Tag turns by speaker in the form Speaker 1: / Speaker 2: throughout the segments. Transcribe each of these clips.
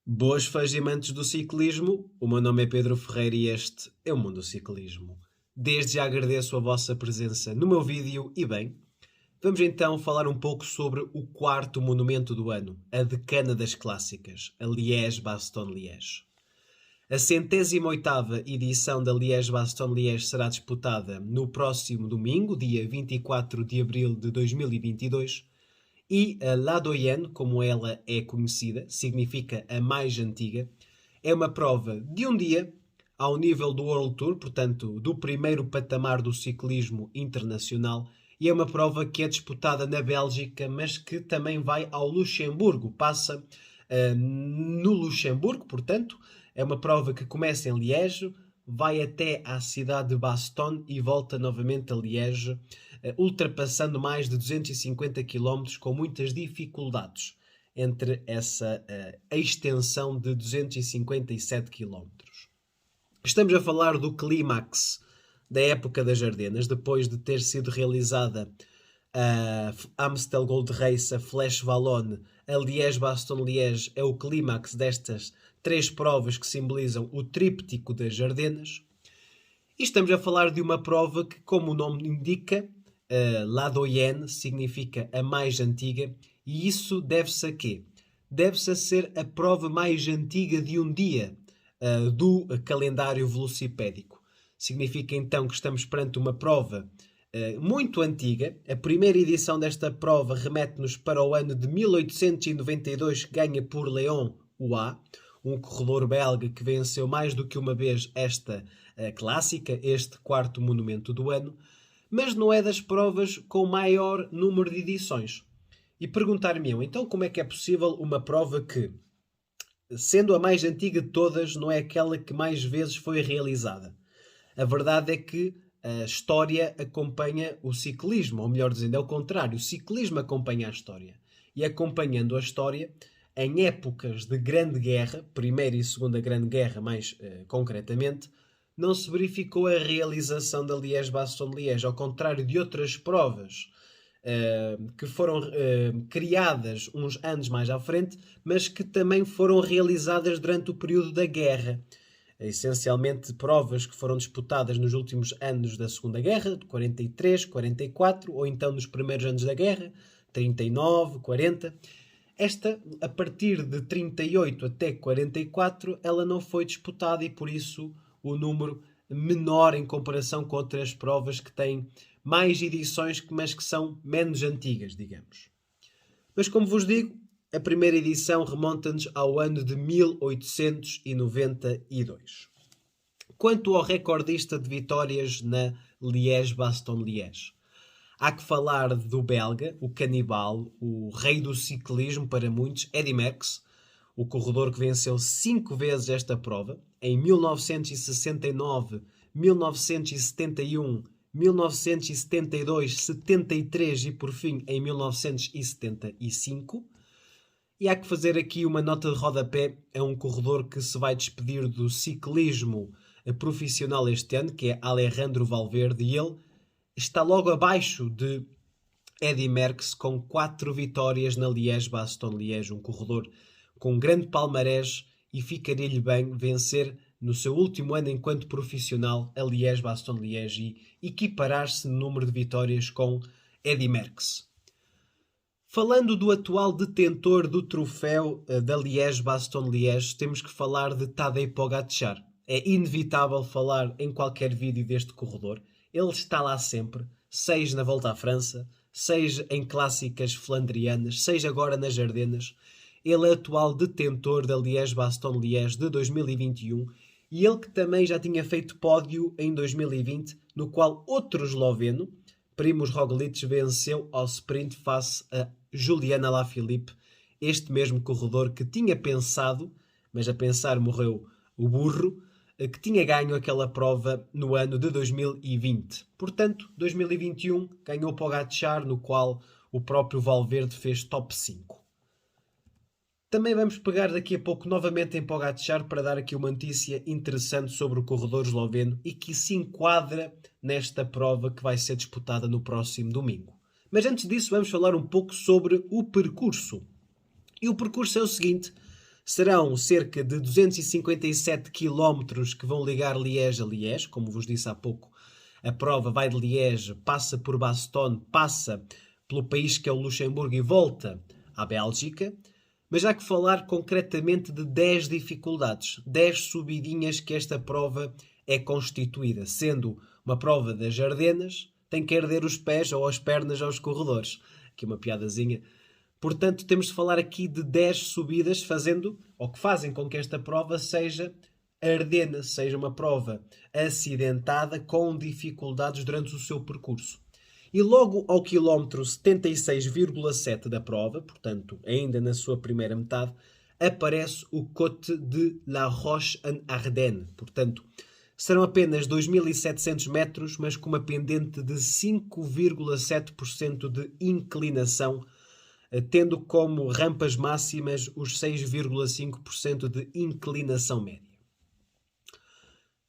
Speaker 1: Boas fãs e amantes do ciclismo, o meu nome é Pedro Ferreira e este é o Mundo do Ciclismo. Desde já agradeço a vossa presença no meu vídeo e bem, vamos então falar um pouco sobre o quarto monumento do ano, a decana das clássicas, a Liège-Bastogne-Liège. A 108ª edição da Liège-Bastogne-Liège será disputada no próximo domingo, dia 24 de abril de 2022, e a La Doyenne, como ela é conhecida, significa a mais antiga, é uma prova de um dia ao nível do World Tour, portanto, do primeiro patamar do ciclismo internacional, e é uma prova que é disputada na Bélgica, mas que também vai ao Luxemburgo, passa no Luxemburgo, portanto, é uma prova que começa em Liège, vai até à cidade de Bastogne e volta novamente a Liège, ultrapassando mais de 250 km com muitas dificuldades entre essa extensão de 257 km. Estamos a falar do clímax da época das Ardenas, depois de ter sido realizada a Amstel Gold Race, a Flash Wallonne, a Liège-Bastogne-Liège é o clímax destas três provas que simbolizam o tríptico das Ardenas. E estamos a falar de uma prova que, como o nome indica, La Doyenne significa a mais antiga, e isso deve-se a quê? Deve-se a ser a prova mais antiga de um dia do calendário velocipédico. Significa então que estamos perante uma prova muito antiga. A primeira edição desta prova remete-nos para o ano de 1892, ganha por Léon Huat, um corredor belga que venceu mais do que uma vez esta clássica, este quarto monumento do ano, mas não é das provas com maior número de edições. E perguntar-me-ão, então como é que é possível uma prova que, sendo a mais antiga de todas, não é aquela que mais vezes foi realizada? A verdade é que a história acompanha o ciclismo, ou melhor dizendo, é o contrário, o ciclismo acompanha a história. E acompanhando a história, em épocas de Grande Guerra, Primeira e Segunda Grande Guerra mais concretamente, não se verificou a realização da Liège-Bastogne-Liège, ao contrário de outras provas que foram criadas uns anos mais à frente, mas que também foram realizadas durante o período da guerra. Essencialmente provas que foram disputadas nos últimos anos da Segunda Guerra, de 43, 44, ou então nos primeiros anos da guerra, 39, 40. Esta, a partir de 38 até 44, ela não foi disputada e por isso o número menor em comparação com outras provas que têm mais edições, mas que são menos antigas, digamos. Mas como vos digo, a primeira edição remonta-nos ao ano de 1892. Quanto ao recordista de vitórias na Liège-Bastogne-Liège, há que falar do belga, o canibal, o rei do ciclismo para muitos, Eddy Merckx, o corredor que venceu 5 vezes esta prova, em 1969, 1971, 1972, 73 e por fim em 1975. E há que fazer aqui uma nota de rodapé a um corredor que se vai despedir do ciclismo profissional este ano, que é Alejandro Valverde, e ele está logo abaixo de Eddy Merckx com 4 vitórias na Liège-Bastogne-Liège, um corredor com um grande palmarés, e ficaria-lhe bem vencer no seu último ano enquanto profissional a Liège-Bastogne-Liège e equiparar-se no número de vitórias com Eddy Merckx. Falando do atual detentor do troféu da Liège-Bastogne-Liège, temos que falar de Tadej Pogačar. É inevitável falar em qualquer vídeo deste corredor. Ele está lá sempre, seja na Volta à França, seja em clássicas flandrianas, seja agora nas Ardenas. Ele é atual detentor da Liège-Bastogne-Liège de 2021 e ele que também já tinha feito pódio em 2020, no qual outro esloveno, Primož Roglič, venceu ao sprint face a Julian Alaphilippe, este mesmo corredor que tinha pensado, mas a pensar morreu o burro, que tinha ganho aquela prova no ano de 2020. Portanto, 2021 ganhou Pogačar, no qual o próprio Valverde fez top 5. Também vamos pegar daqui a pouco novamente em Pogačar para dar aqui uma notícia interessante sobre o corredor esloveno e que se enquadra nesta prova que vai ser disputada no próximo domingo. Mas antes disso vamos falar um pouco sobre o percurso. E o percurso é o seguinte: Serão cerca de 257 km que vão ligar Liège a Liège. Como vos disse há pouco, a prova vai de Liège, passa por Bastogne, passa pelo país que é o Luxemburgo e volta à Bélgica. Mas há que falar concretamente de 10 dificuldades, 10 subidinhas que esta prova é constituída. Sendo uma prova das Ardenas, tem que arder os pés ou as pernas aos corredores. Aqui uma piadazinha. Portanto, temos de falar aqui de 10 subidas que fazem com que esta prova seja ardena, seja uma prova acidentada com dificuldades durante o seu percurso. E logo ao quilómetro 76,7 da prova, portanto, ainda na sua primeira metade, aparece o Côte de la Roche-en-Ardenne. Portanto, serão apenas 2.700 metros, mas com uma pendente de 5,7% de inclinação, tendo como rampas máximas os 6,5% de inclinação média.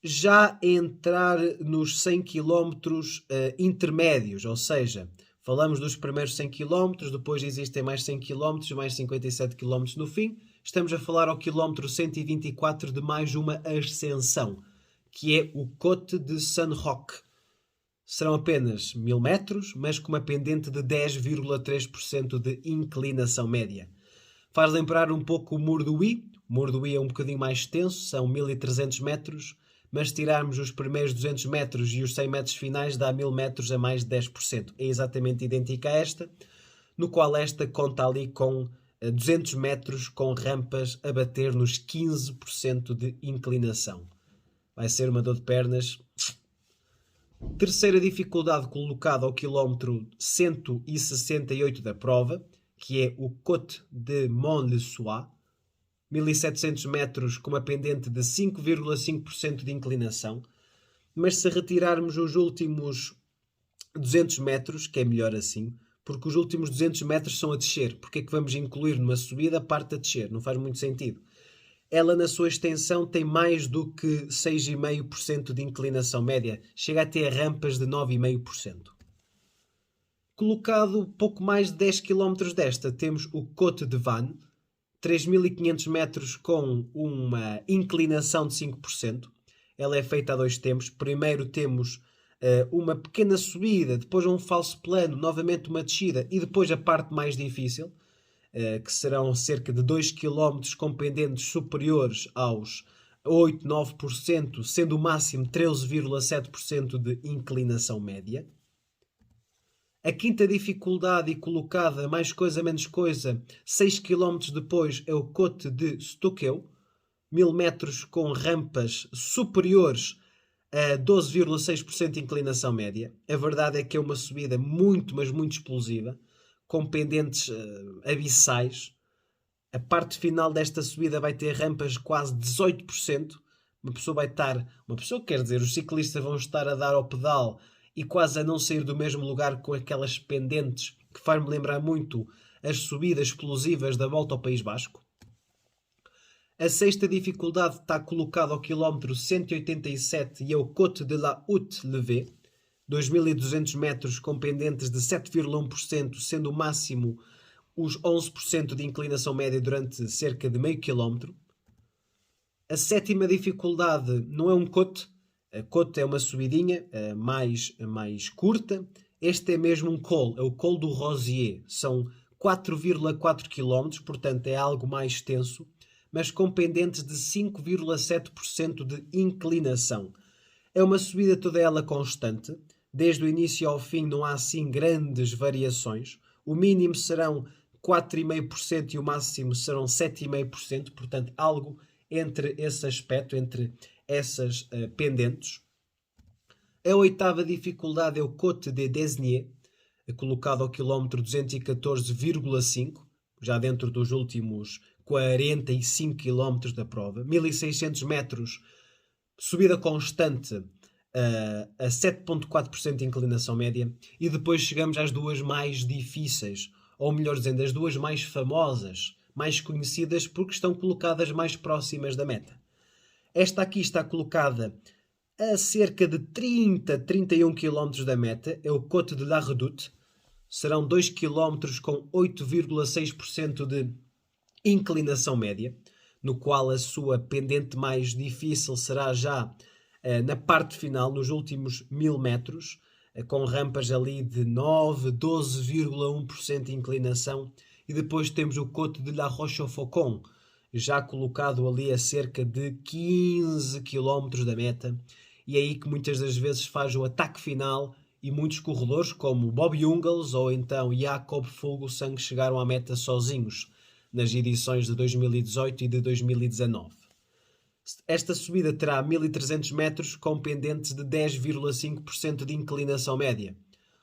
Speaker 1: Já entrar nos 100 km intermédios, ou seja, falamos dos primeiros 100 km, depois existem mais 100 km, mais 57 km no fim. Estamos a falar ao quilómetro 124 de mais uma ascensão, que é o Côte de Saint-Roch. Serão apenas 1000 metros, mas com uma pendente de 10,3% de inclinação média. Faz lembrar um pouco o Mur do Huy. O Mur do Huy é um bocadinho mais extenso, são 1300 metros, mas se tirarmos os primeiros 200 metros e os 100 metros finais, dá 1000 metros a mais de 10%. É exatamente idêntica a esta, no qual esta conta ali com 200 metros com rampas a bater nos 15% de inclinação. Vai ser uma dor de pernas. Terceira dificuldade colocada ao quilómetro 168 da prova, que é o Côte de Mont-le-Soie, 1700 metros com uma pendente de 5,5% de inclinação. Mas se retirarmos os últimos 200 metros, que é melhor assim, porque os últimos 200 metros são a descer. Porque é que vamos incluir numa subida a parte a descer? Não faz muito sentido. Ela, na sua extensão, tem mais do que 6,5% de inclinação média. Chega a ter rampas de 9,5%. Colocado pouco mais de 10 km desta, temos o Côte de Vannes, 3.500 metros com uma inclinação de 5%. Ela é feita a dois tempos. Primeiro temos uma pequena subida, depois um falso plano, novamente uma descida e depois a parte mais difícil, que serão cerca de 2 km com pendentes superiores aos 8, 9%, sendo o máximo 13,7% de inclinação média. A quinta dificuldade e colocada mais coisa menos coisa, 6 km depois, é o Côte de Stucqueux, 1000 metros com rampas superiores a 12,6% de inclinação média. A verdade é que é uma subida muito, mas muito explosiva, com pendentes abissais. A parte final desta subida vai ter rampas de quase 18%. Os ciclistas vão estar a dar ao pedal e quase a não sair do mesmo lugar com aquelas pendentes que faz-me lembrar muito as subidas explosivas da Volta ao País Basco. A sexta dificuldade está colocada ao quilómetro 187 e é o Côte de la Haute-Levée, 2.200 metros com pendentes de 7,1%, sendo o máximo os 11% de inclinação média durante cerca de meio quilómetro. A sétima dificuldade não é um côte. A côte é uma subidinha mais curta. Este é mesmo um col, é o Col do Rosier. São 4,4 km, portanto é algo mais extenso, mas com pendentes de 5,7% de inclinação. É uma subida toda ela constante. Desde o início ao fim não há assim grandes variações. O mínimo serão 4,5% e o máximo serão 7,5%, portanto algo entre esse aspecto, entre essas pendentes. A oitava dificuldade é o Côte de Desniers, colocado ao quilómetro 214,5, já dentro dos últimos 45 km da prova. 1.600 metros, subida constante a 7,4% de inclinação média. E depois chegamos às duas mais difíceis, ou melhor dizendo, as duas mais famosas, mais conhecidas porque estão colocadas mais próximas da meta. Esta aqui está colocada a cerca de 31 km da meta, é o Côte de la Redoute. Serão 2 km com 8,6% de inclinação média. no qual a sua pendente mais difícil será já na parte final, nos últimos 1000 metros, com rampas ali de 9, 12,1% de inclinação. E depois temos o Côte de la Rochefoucauld, já colocado ali a cerca de 15 km da meta. E é aí que muitas das vezes faz o ataque final e muitos corredores, como Bob Jungels ou então Jakob Fuglsang, chegaram à meta sozinhos nas edições de 2018 e de 2019. Esta subida terá 1300 metros com pendentes de 10,5% de inclinação média.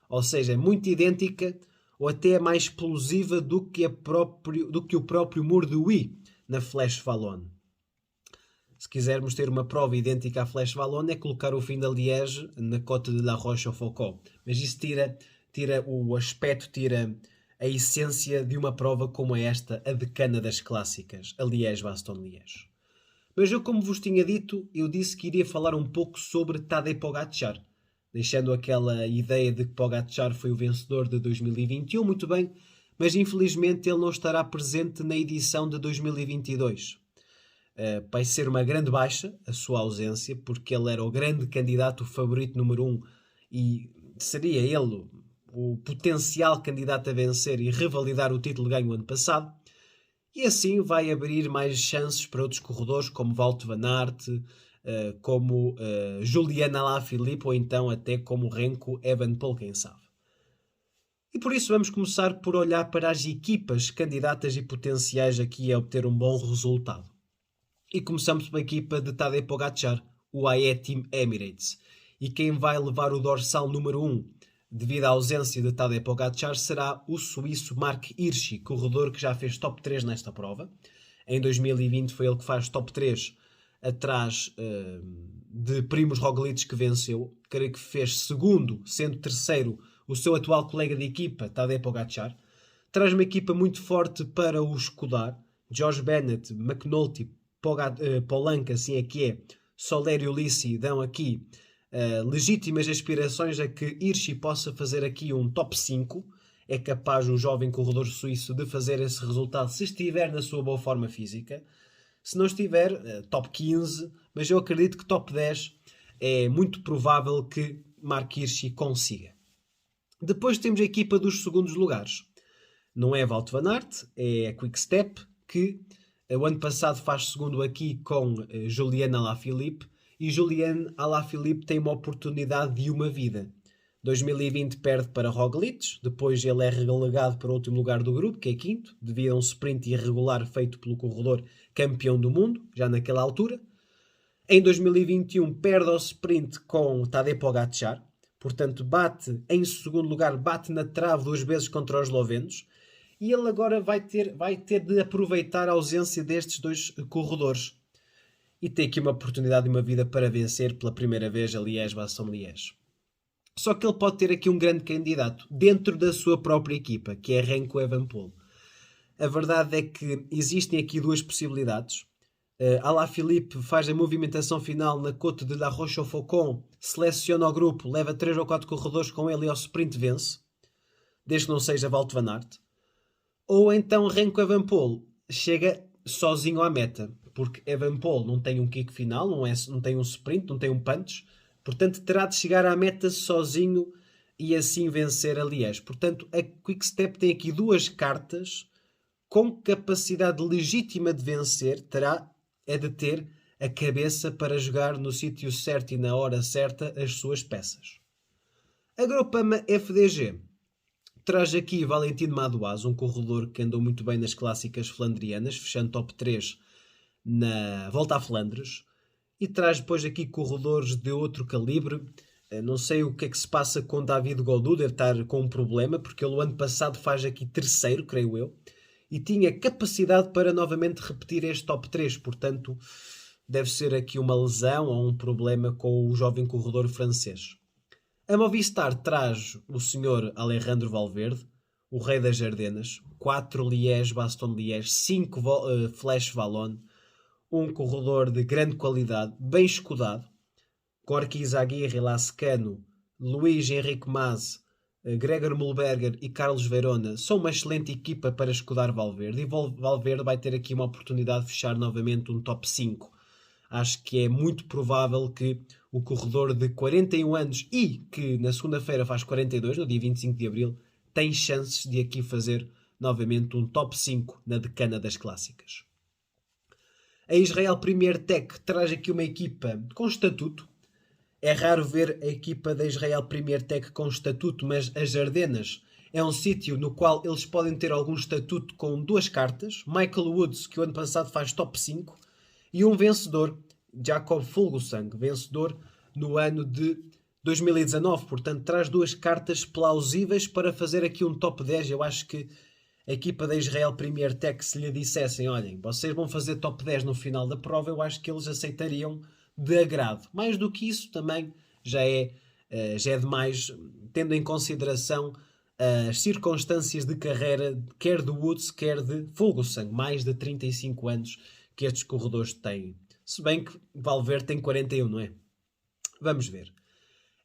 Speaker 1: Ou seja, é muito idêntica ou até mais explosiva do que o próprio Mur de Huy na Flèche Wallonne. Se quisermos ter uma prova idêntica à Flèche Wallonne, é colocar o fim da Liège na Côte de la Rochefoucauld. Mas isso tira o aspecto, tira a essência de uma prova como esta, a decana das clássicas, a Liège-Bastogne-Liège. Mas eu, como vos tinha dito, eu disse que iria falar um pouco sobre Tadej Pogačar, deixando aquela ideia de que Pogačar foi o vencedor de 2021, muito bem, mas infelizmente ele não estará presente na edição de 2022. Vai ser uma grande baixa a sua ausência, porque ele era o grande candidato, o favorito número 1, e seria ele o potencial candidato a vencer e revalidar o título ganho ano passado. E assim vai abrir mais chances para outros corredores como Wout van Aert, como Julian Alaphilippe ou então até como Remco Evenepoel, quem sabe. E por isso vamos começar por olhar para as equipas candidatas e potenciais aqui a obter um bom resultado. E começamos pela equipa de Tadej Pogačar, o AE Team Emirates. E quem vai levar o dorsal número 1 devido à ausência de Tadej Pogačar será o suíço Marc Hirschi, corredor que já fez top 3 nesta prova. Em 2020 foi ele que faz top 3 atrás de Primož Roglič, que venceu. Creio que fez segundo, sendo terceiro o seu atual colega de equipa, Tadej Pogačar. Traz uma equipa muito forte para o escudar. George Bennett, McNulty, Polanca, assim é que é, Soler e Ulissi dão aqui legítimas aspirações a que Hirschi possa fazer aqui um top 5. É capaz o jovem corredor suíço de fazer esse resultado se estiver na sua boa forma física. Se não estiver, top 15, mas eu acredito que top 10 é muito provável que Marc Hirschi consiga. Depois temos a equipa dos segundos lugares. Não é Wout van Aert, é a Quick Step, que o ano passado faz segundo aqui com Julian Alaphilippe, e Julian Alaphilippe tem uma oportunidade de uma vida. 2020 perde para Roglič, depois ele é relegado para o último lugar do grupo, que é quinto, devido a um sprint irregular feito pelo corredor campeão do mundo, já naquela altura. Em 2021 perde ao sprint com Tadej Pogačar, portanto bate em segundo lugar, bate na trave 2 vezes contra os eslovenos, e ele agora vai ter de aproveitar a ausência destes 2 corredores e ter aqui uma oportunidade de uma vida para vencer pela primeira vez a Liège-Bastogne-Liège. Só que ele pode ter aqui um grande candidato dentro da sua própria equipa, que é Remco Evenepoel. A verdade é que existem aqui 2 possibilidades. Alaphilippe faz a movimentação final na Côte de la Rochefoucauld, seleciona o grupo, leva 3 ou 4 corredores com ele e ao sprint vence, desde que não seja Wout van Aert. Ou então Remco Evenepoel chega sozinho à meta, porque Evenepoel não tem um kick final, não tem um sprint, não tem um punch, portanto terá de chegar à meta sozinho e assim vencer a Liège. Portanto, a Quick Step tem aqui 2 cartas com capacidade legítima de vencer, é de ter a cabeça para jogar no sítio certo e na hora certa as suas peças. A Groupama FDG traz aqui Valentino Madouas, um corredor que andou muito bem nas clássicas flandrianas, fechando top 3 na Volta a Flandres, e traz depois aqui corredores de outro calibre. Não sei o que é que se passa com David Gaudu, deve estar com um problema, porque ele o ano passado faz aqui terceiro, creio eu, e tinha capacidade para novamente repetir este top 3, portanto deve ser aqui uma lesão ou um problema com o jovem corredor francês. A Movistar traz o senhor Alejandro Valverde, o rei das Ardenas, 4 Liège-Bastogne-Liège, 5 Flèche Wallonne, um corredor de grande qualidade, bem escudado. Gorky Izaguirre, Lascano, Luís Henrique Mas, Gregor Mulberger e Carlos Verona são uma excelente equipa para escudar Valverde, e Valverde vai ter aqui uma oportunidade de fechar novamente um top 5. Acho que é muito provável que o corredor de 41 anos e que na segunda-feira faz 42, no dia 25 de Abril, tem chances de aqui fazer novamente um top 5 na decana das clássicas. A Israel Premier Tech traz aqui uma equipa com estatuto. É raro ver a equipa da Israel Premier Tech com estatuto, mas as Ardenas é um sítio no qual eles podem ter algum estatuto com duas cartas. Michael Woods, que o ano passado faz top 5, e um vencedor, Jacob Fuglsang, vencedor no ano de 2019. Portanto, traz duas cartas plausíveis para fazer aqui um top 10. Eu acho que a equipa da Israel Premier Tech, se lhe dissessem, olhem, vocês vão fazer top 10 no final da prova, eu acho que eles aceitariam de agrado. Mais do que isso também já é demais, tendo em consideração as circunstâncias de carreira, quer de Woods, quer de Fuglsang, mais de 35 anos que estes corredores têm. Se bem que Valverde tem 41, não é? Vamos ver.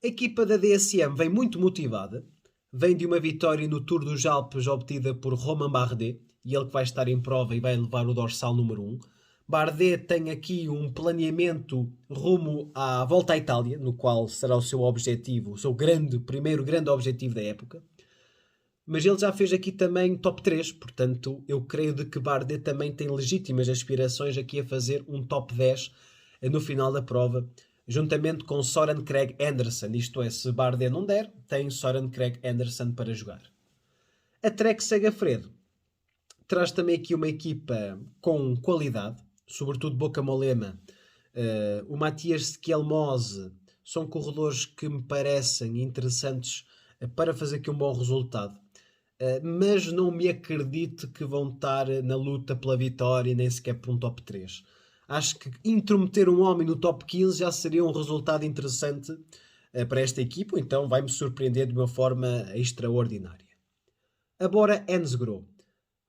Speaker 1: A equipa da DSM vem muito motivada, vem de uma vitória no Tour dos Alpes obtida por Romain Bardet, e ele que vai estar em prova e vai levar o dorsal número 1. Bardet tem aqui um planeamento rumo à Volta à Itália, no qual será o seu objetivo, o seu primeiro grande objetivo da época. Mas ele já fez aqui também top 3, portanto eu creio de que Bardet também tem legítimas aspirações aqui a fazer um top 10 no final da prova, juntamente com Soren Kragh Andersen. Isto é, se Bardet não der, tem Soren Kragh Andersen para jogar. A Trek Segafredo traz também aqui uma equipa com qualidade, sobretudo Boca Molema, o Matias Schielmose, são corredores que me parecem interessantes para fazer aqui um bom resultado. Mas não me acredito que vão estar na luta pela vitória e nem sequer por um top 3. Acho que intrometer um homem no top 15 já seria um resultado interessante para esta equipa, então vai-me surpreender de uma forma extraordinária. A Bora Hansgrohe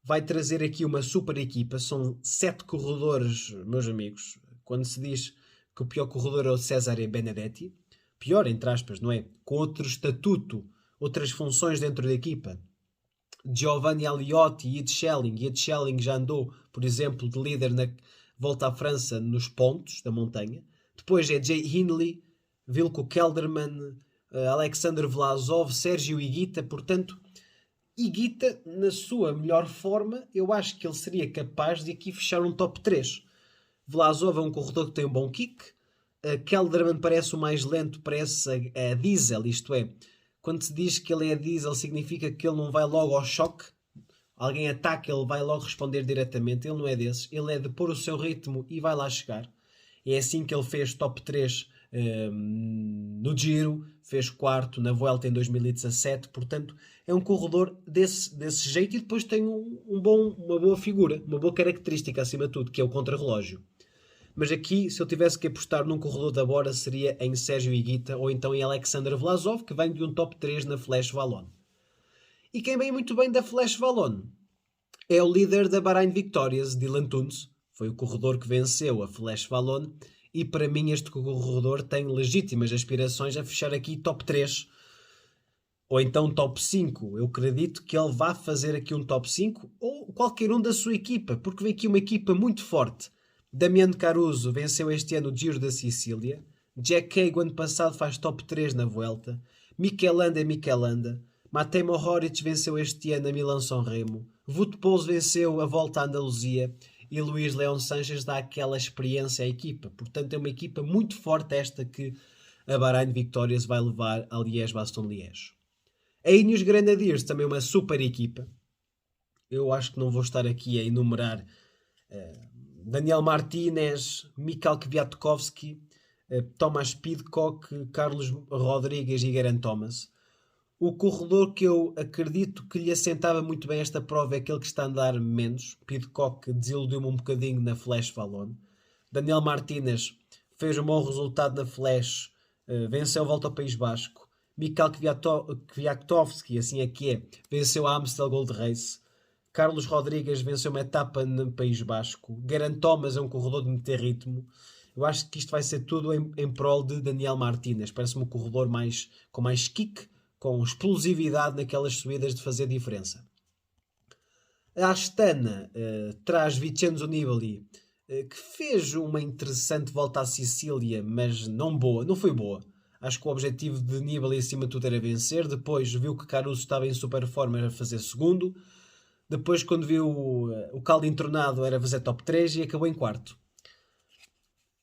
Speaker 1: vai trazer aqui uma super equipa, são 7 corredores, meus amigos. Quando se diz que o pior corredor é o Cesare Benedetti, pior entre aspas, não é? Com outro estatuto, outras funções dentro da equipa. Giovanni Aliotti e Ed Schelling já andou, por exemplo, de líder na Volta à França nos pontos da montanha. Depois é Jay Hindley, Vilko Kelderman, Alexander Vlasov, Sérgio Higuita. Portanto, Higuita, na sua melhor forma, eu acho que ele seria capaz de aqui fechar um top 3. Vlasov é um corredor que tem um bom kick. Kelderman parece o mais lento, parece a diesel, isto é, quando se diz que ele é diesel, significa que ele não vai logo ao choque. Alguém ataca, ele vai logo responder diretamente. Ele não é desses. Ele é de pôr o seu ritmo e vai lá chegar. É assim que ele fez top 3 no Giro, fez quarto na Vuelta em 2017. Portanto, é um corredor desse jeito e depois tem uma boa figura, uma boa característica acima de tudo, que é o contrarrelógio. Mas aqui, se eu tivesse que apostar num corredor da Bora, seria em Sérgio Higuita ou então em Alexander Vlasov, que vem de um top 3 na Flash Wallonne. E quem vem muito bem da Flash Wallonne é o líder da Bahrain Victorious, Dylan Teuns. Foi o corredor que venceu a Flash Wallonne e para mim este corredor tem legítimas aspirações a fechar aqui top 3 ou então top 5. Eu acredito que ele vá fazer aqui um top 5 ou qualquer um da sua equipa, porque vem aqui uma equipa muito forte. Damiano Caruso venceu este ano o Giro da Sicília. Jack Haig, ano passado, faz top 3 na Vuelta. Mikel Landa. Matej Mohoric venceu este ano a Milão-São Remo. Wout Poels venceu a Volta à Andaluzia. E Luís Leão Sanches dá aquela experiência à equipa. Portanto, é uma equipa muito forte esta que a Bahrain Victorious vai levar a Liège-Bastogne-Liège. A Ineos Grenadiers também é uma super equipa. Eu acho que não vou estar aqui a enumerar Daniel Martínez, Mikhail Kwiatkowski, Thomas Pidcock, Carlos Rodrigues e Geraint Thomas. O corredor que eu acredito que lhe assentava muito bem esta prova é aquele que está a andar menos. Pidcock desiludiu-me um bocadinho na Flash Wallonne. Daniel Martínez fez um bom resultado na Flash, venceu a Volta ao País Basco. Mikhail Kwiatkowski, assim é que é, venceu a Amstel Gold Race. Carlos Rodrigues venceu uma etapa no País Basco. Geraint Thomas é um corredor de meter ritmo. Eu acho que isto vai ser tudo em prol de Daniel Martínez. Parece-me um corredor com mais kick, com explosividade naquelas subidas de fazer diferença. A Astana traz Vincenzo Nibali, que fez uma interessante volta à Sicília, mas não boa, não foi boa. Acho que o objetivo de Nibali acima de tudo era vencer. Depois viu que Caruso estava em super forma, era fazer segundo. Depois, quando viu o caldo entornado, era fazer top 3 e acabou em quarto.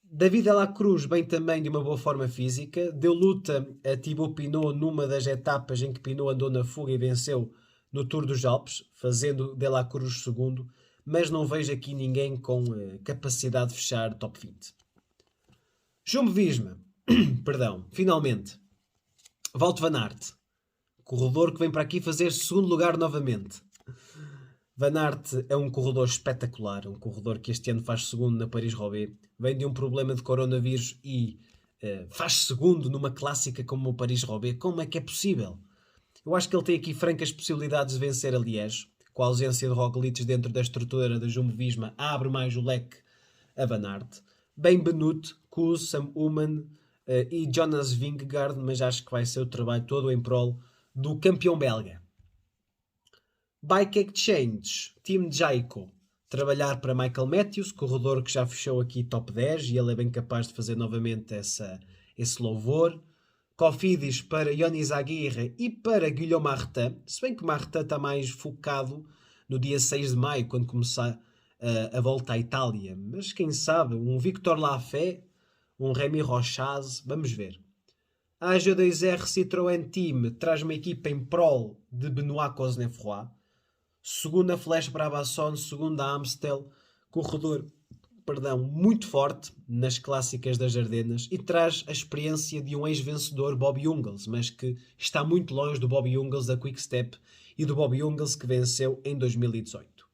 Speaker 1: David de la Cruz, bem também de uma boa forma física, deu luta a Thibaut Pinot numa das etapas em que Pinot andou na fuga e venceu no Tour dos Alpes, fazendo de la Cruz segundo, mas não vejo aqui ninguém com capacidade de fechar top 20. Jumbo-Visma, perdão, finalmente, Wout van Aert, corredor que vem para aqui fazer segundo lugar novamente. Van Aert é um corredor espetacular, um corredor que este ano faz segundo na Paris-Roubaix, vem de um problema de coronavírus e faz segundo numa clássica como o Paris-Roubaix. Como é que é possível? Eu acho que ele tem aqui francas possibilidades de vencer a Liège, com a ausência de Roglic dentro da estrutura da Jumbo-Visma, abre mais o leque a Van Aert. Bem Benoit, Kuss, Sam Oomen e Jonas Vingegaard, mas acho que vai ser o trabalho todo em prol do campeão belga. Bike Exchange, Team Jayco, trabalhar para Michael Matthews, corredor que já fechou aqui top 10 e ele é bem capaz de fazer novamente esse louvor. Cofidis para Ionis Aguirre e para Guillaume Martin, se bem que Martin está mais focado no dia 6 de maio, quando começar a volta à Itália, mas quem sabe, um Victor Lafay, um Rémi Rochaz, vamos ver. A AG2R Citroën Team traz uma equipa em prol de Benoît Cosnefroy, segunda Flash Brabazon, segunda Amstel, corredor muito forte nas clássicas das Ardenas e traz a experiência de um ex-vencedor, Bob Jungels, mas que está muito longe do Bob Jungels da Quick Step e do Bob Jungels que venceu em 2018.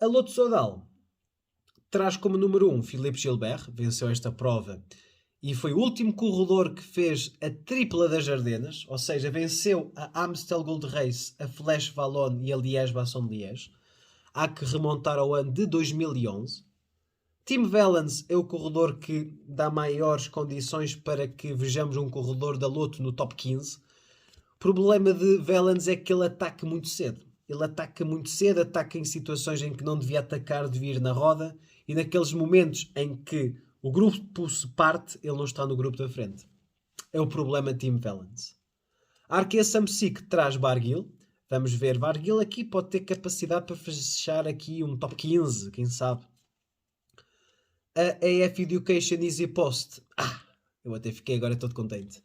Speaker 1: A Lotto Soudal traz como número 1 Philippe Gilbert, venceu esta prova e foi o último corredor que fez a tripla das Ardenas, ou seja, venceu a Amstel Gold Race, a Flash Wallonne e a Liège-Bastogne-Liège. Há que remontar ao ano de 2011. Tim Wellens é o corredor que dá maiores condições para que vejamos um corredor da Lotto no top 15. O problema de Wellens é que ele ataca muito cedo. Ele ataca muito cedo, ataca em situações em que não devia atacar, devia ir na roda, e naqueles momentos em que o grupo se parte, ele não está no grupo da frente. É o problema de Tim Wellens. A Arkea Samsic traz Barguil. Vamos ver, Barguil aqui pode ter capacidade para fechar aqui um top 15, quem sabe. A AF Education Easy Post. Eu até fiquei agora todo contente.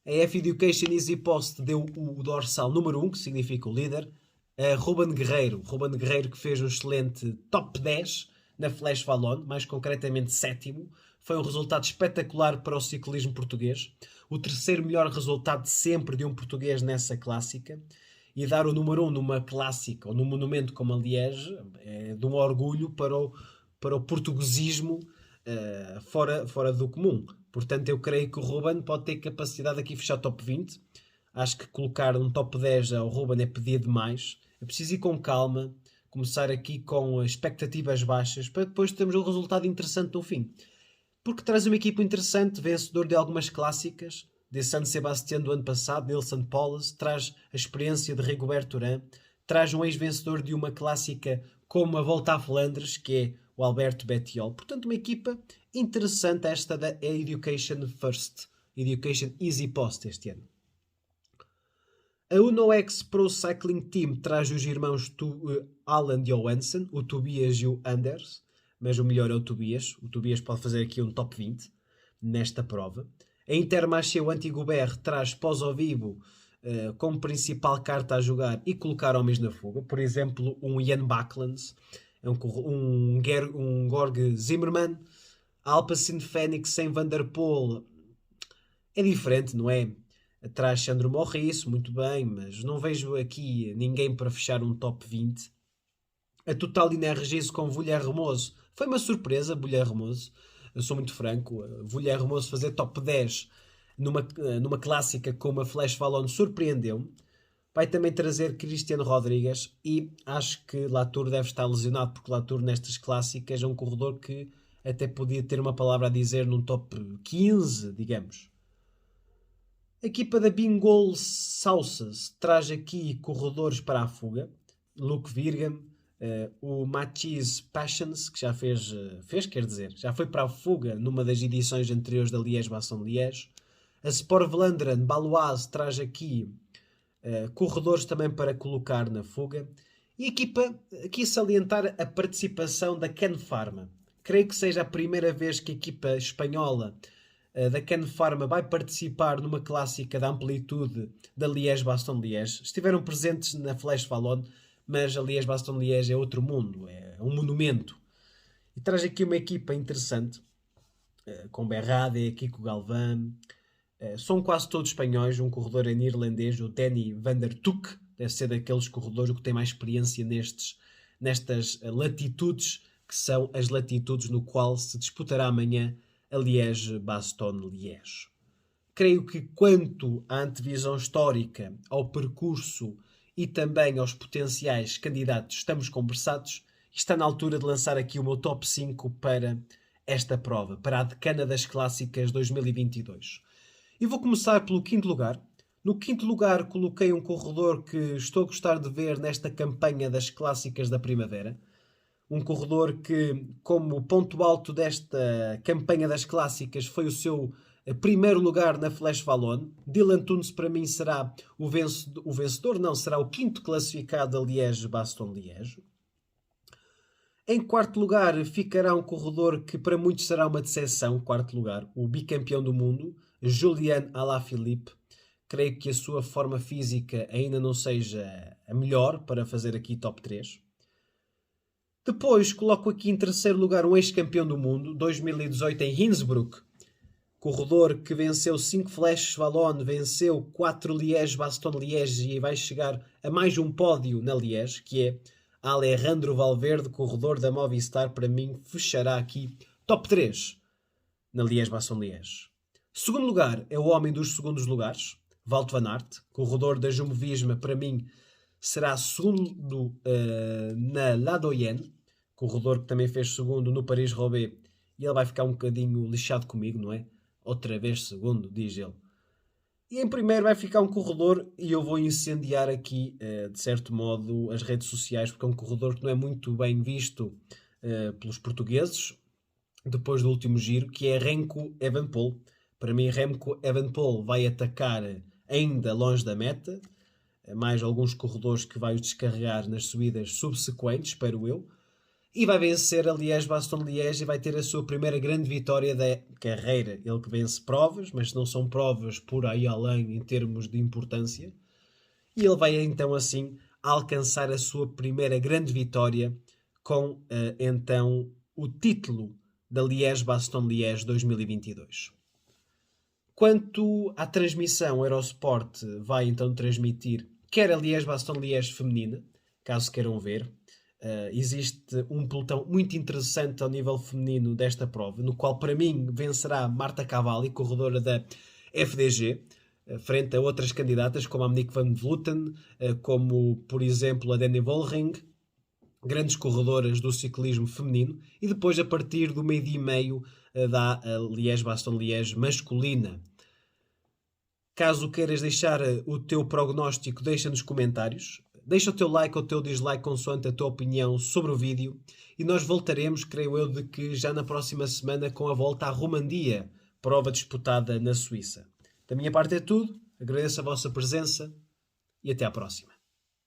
Speaker 1: A AF Education Easy Post deu o dorsal número 1, que significa o líder, a Ruben Guerreiro. Ruben Guerreiro que fez um excelente top 10 na Flash Wallonne, mais concretamente sétimo. Foi um resultado espetacular para o ciclismo português. O terceiro melhor resultado de sempre de um português nessa clássica. E dar o número 1 numa clássica ou num monumento como a Liège é de um orgulho para o portuguesismo fora do comum. Portanto, eu creio que o Ruben pode ter capacidade aqui de fechar top 20. Acho que colocar um top 10 ao Ruben é pedir demais. É preciso ir com calma, começar aqui com expectativas baixas, para depois termos um resultado interessante no fim. Porque traz uma equipa interessante, vencedor de algumas clássicas, de San Sebastián do ano passado, Nilson Powless, traz a experiência de Rigoberto Urán, traz um ex-vencedor de uma clássica como a Volta a Flandres, que é o Alberto Bettiol. Portanto, uma equipa interessante esta da Education First, Education Easy Post este ano. A UNOX Pro Cycling Team traz os irmãos Alan Johansson, o Tobias e o Anders, mas o melhor é o Tobias. O Tobias pode fazer aqui um top 20 nesta prova. A Intermarché, o Antigobert, traz Pós-Vivo como principal carta a jogar e colocar homens na fuga. Por exemplo, um Ian Backlund, um Gorg Zimmermann, Alpecin Fenix sem Van der Poel. É diferente, não é? Traz Sandro Morris, muito bem, mas não vejo aqui ninguém para fechar um top 20. A Total Energies com Vulher Remoso. Foi uma surpresa, Vulher Remoso. Eu sou muito franco. Vulher Remoso fazer top 10 numa clássica como a Flash Wallonne surpreendeu-me. Vai também trazer Cristiano Rodrigues e acho que Latour deve estar lesionado, porque Latour nestas clássicas é um corredor que até podia ter uma palavra a dizer num top 15, digamos. A equipa da Bingol Sauces traz aqui corredores para a fuga. Luke Virgam, o Mathies Passions, que já já foi para a fuga numa das edições anteriores da Liège-Bastogne-Liège. A Sport Vlaanderen Baloise traz aqui corredores também para colocar na fuga. E a equipa, aqui salientar a participação da Ken Pharma. Creio que seja a primeira vez que a equipa espanhola da Ken Pharma vai participar numa clássica da amplitude da Liège-Bastogne-Liège. Estiveram presentes na Flash Wallonne, mas a Liège-Bastogne-Liège é outro mundo, é um monumento. E traz aqui uma equipa interessante, com Berrade, Kiko Galvão. São quase todos espanhóis, um corredor em irlandês, o Danny van der Tuck, deve ser daqueles corredores que tem mais experiência nestas latitudes, que são as latitudes no qual se disputará amanhã a Liège-Bastogne-Liège. Creio que quanto à antevisão histórica, ao percurso e também aos potenciais candidatos, estamos conversados e está na altura de lançar aqui o meu top 5 para esta prova, para a Decana das Clássicas 2022. E vou começar pelo quinto lugar. No quinto lugar coloquei um corredor que estou a gostar de ver nesta campanha das Clássicas da Primavera. Um corredor que, como ponto alto desta campanha das Clássicas, foi o seu primeiro lugar na Flash Wallonne. Dylan Teuns para mim será o vencedor, não, será o quinto classificado da Liège-Bastogne-Liège. Em quarto lugar ficará um corredor que para muitos será uma decepção, quarto lugar, o bicampeão do mundo, Julian Alaphilippe. Creio que a sua forma física ainda não seja a melhor para fazer aqui top 3. Depois coloco aqui em terceiro lugar um ex-campeão do mundo, 2018 em Innsbruck. Corredor que venceu 5 Flash Wallonne, venceu 4 Liège-Bastogne-Liège e vai chegar a mais um pódio na Liège, que é Alejandro Valverde, corredor da Movistar. Para mim fechará aqui top 3 na Liège-Bastogne-Liège. Segundo lugar é o homem dos segundos lugares, Wout van Aert, corredor da Jumbo-Visma. Para mim será segundo na La Doyenne, corredor que também fez segundo no Paris-Roubaix, e ele vai ficar um bocadinho lixado comigo, não é? Outra vez segundo, diz ele. E em primeiro vai ficar um corredor, e eu vou incendiar aqui, de certo modo, as redes sociais, porque é um corredor que não é muito bem visto pelos portugueses, depois do último giro, que é Remco Evenepoel. Para mim, Remco Evenepoel vai atacar ainda longe da meta, mais alguns corredores que vai descarregar nas subidas subsequentes, espero eu, e vai vencer a Liège-Bastogne-Liège e vai ter a sua primeira grande vitória da carreira. Ele que vence provas, mas não são provas por aí além em termos de importância, e ele vai então assim alcançar a sua primeira grande vitória com então o título da Liège-Bastogne-Liège 2022. Quanto à transmissão, a Eurosport vai então transmitir quer a Liège-Bastogne-Liège feminina, caso queiram ver. Existe um pelotão muito interessante ao nível feminino desta prova, no qual para mim vencerá Marta Cavalli, corredora da FDG, frente a outras candidatas como a Monique van Vleuten, como por exemplo a Dani Vollering, grandes corredoras do ciclismo feminino, e depois a partir do meio-dia e meio da Liège-Bastogne-Liège masculina. Caso queiras deixar o teu prognóstico, deixa nos comentários. Deixa o teu like ou o teu dislike consoante a tua opinião sobre o vídeo. E nós voltaremos, creio eu, de que já na próxima semana com a volta à Romandia, prova disputada na Suíça. Da minha parte é tudo. Agradeço a vossa presença e até à próxima.